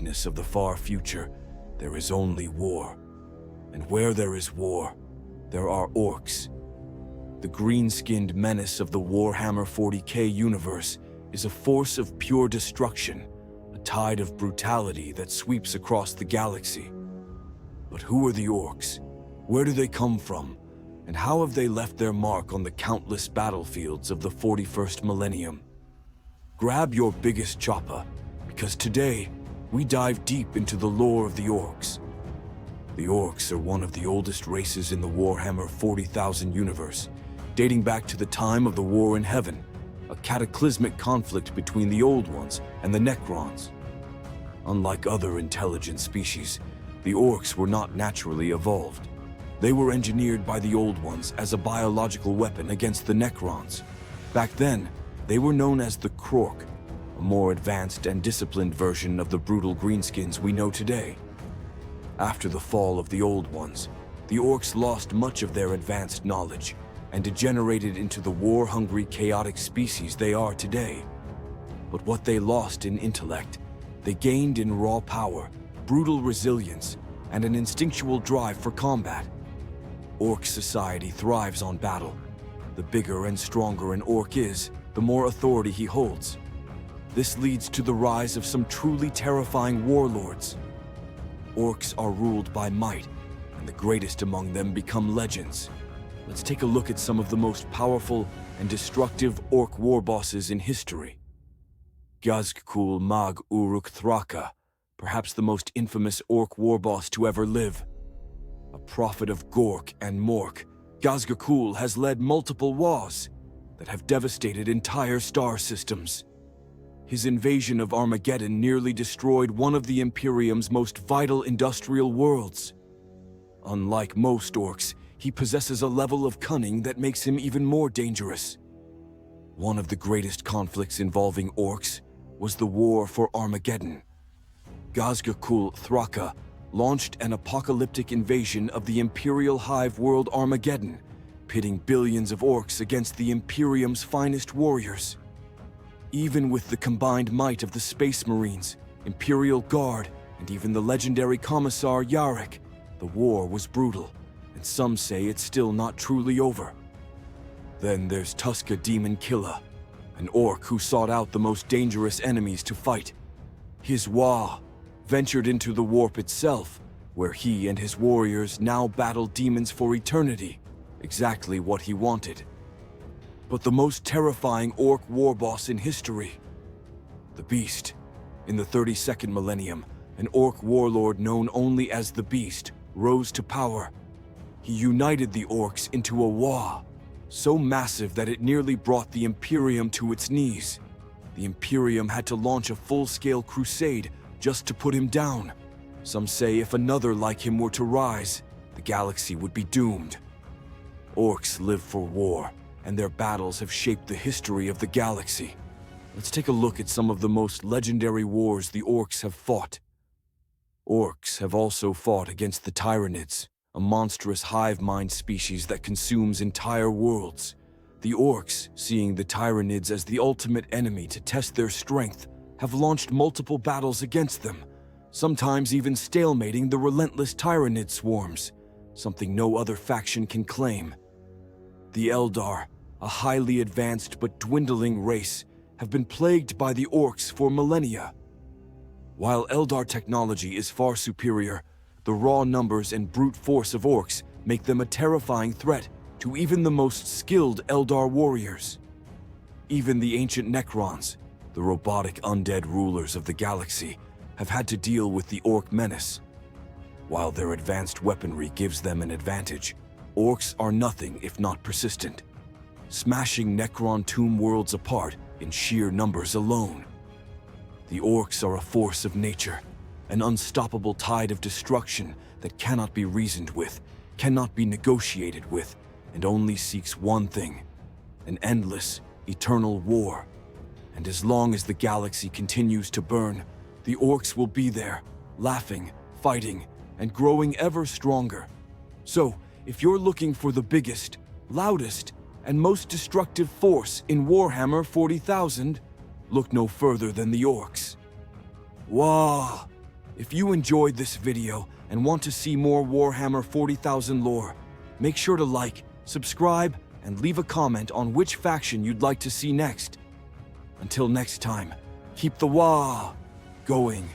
darkness of the far future, there is only war. And where there is war, there are orcs. The green-skinned menace of the Warhammer 40k universe is a force of pure destruction, a tide of brutality that sweeps across the galaxy. But who are the orcs? Where do they come from? And how have they left their mark on the countless battlefields of the 41st millennium? Grab your biggest chopper, because today we dive deep into the lore of the orcs. The orcs are one of the oldest races in the Warhammer 40,000 universe, dating back to the time of the War in Heaven, a cataclysmic conflict between the Old Ones and the Necrons. Unlike other intelligent species, the orcs were not naturally evolved. They were engineered by the Old Ones as a biological weapon against the Necrons. Back then, they were known as the Krork, a more advanced and disciplined version of the brutal greenskins we know today. After the fall of the Old Ones, the orcs lost much of their advanced knowledge and degenerated into the war-hungry, chaotic species they are today. But what they lost in intellect, they gained in raw power, brutal resilience, and an instinctual drive for combat. Orc society thrives on battle. The bigger and stronger an orc is, the more authority he holds. This leads to the rise of some truly terrifying warlords. Orcs are ruled by might, and the greatest among them become legends. Let's take a look at some of the most powerful and destructive orc war bosses in history. Ghazghkull Mag Uruk Thraka, perhaps the most infamous orc war boss to ever live. A prophet of Gork and Mork, Ghazghkull has led multiple wars that have devastated entire star systems. His invasion of Armageddon nearly destroyed one of the Imperium's most vital industrial worlds. Unlike most orcs, he possesses a level of cunning that makes him even more dangerous. One of the greatest conflicts involving orcs was the War for Armageddon. Ghazghkull Thraka launched an apocalyptic invasion of the Imperial Hive world Armageddon, pitting billions of orcs against the Imperium's finest warriors. Even with the combined might of the Space Marines, Imperial Guard, and even the legendary Commissar Yarrick, the war was brutal, and some say it's still not truly over. Then there's Tuska Demon Killa, an orc who sought out the most dangerous enemies to fight. His Wa ventured into the warp itself, where he and his warriors now battle demons for eternity, exactly what he wanted. But the most terrifying orc war boss in history, the Beast. In the 32nd millennium, an orc warlord known only as the Beast rose to power. He united the orcs into a Wa, so massive that it nearly brought the Imperium to its knees. The Imperium had to launch a full-scale crusade just to put him down. Some say if another like him were to rise, the galaxy would be doomed. Orcs live for war, and their battles have shaped the history of the galaxy. Let's take a look at some of the most legendary wars the orcs have fought. Orcs have also fought against the Tyranids, a monstrous hive mind species that consumes entire worlds. The orcs, seeing the Tyranids as the ultimate enemy to test their strength, have launched multiple battles against them, sometimes even stalemating the relentless Tyranid swarms, something no other faction can claim. The Eldar, a highly advanced but dwindling race, have been plagued by the orcs for millennia. While Eldar technology is far superior, the raw numbers and brute force of orcs make them a terrifying threat to even the most skilled Eldar warriors. Even the ancient Necrons, the robotic undead rulers of the galaxy, have had to deal with the orc menace. While their advanced weaponry gives them an advantage, orcs are nothing if not persistent, smashing Necron tomb worlds apart in sheer numbers alone. The orcs are a force of nature, an unstoppable tide of destruction that cannot be reasoned with, cannot be negotiated with, and only seeks one thing: an endless, eternal war. And as long as the galaxy continues to burn, the orcs will be there, laughing, fighting, and growing ever stronger. So, if you're looking for the biggest, loudest, and most destructive force in Warhammer 40,000, look no further than the orcs. Wah! If you enjoyed this video and want to see more Warhammer 40,000 lore, make sure to like, subscribe, and leave a comment on which faction you'd like to see next. Until next time, keep the Wa going.